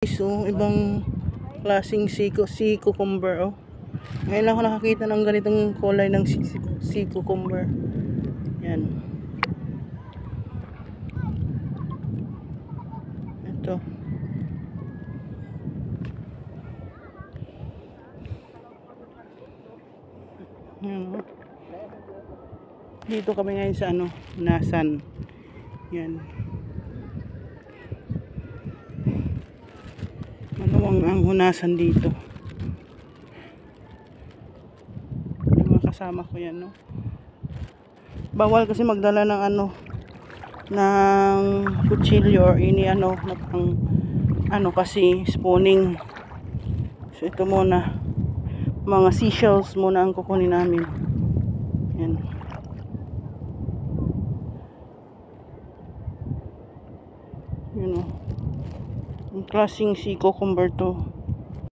So, ibang klaseng sea cucumber, oh. Ngayon lang ako nakakita ng ganitong kulay ng sea cucumber. Yan. Ito. Yan, oh. Dito kami ngayon sa Nasan. Yan. Maluwang ang hunasan dito. Yung mga kasama ko yan, no. Bawal kasi magdala ng ng kutsilyo or kasi spawning. So ito muna, mga seashells muna ang kukunin namin. Yan. Yun, oh. Yung klaseng sea cucumber to.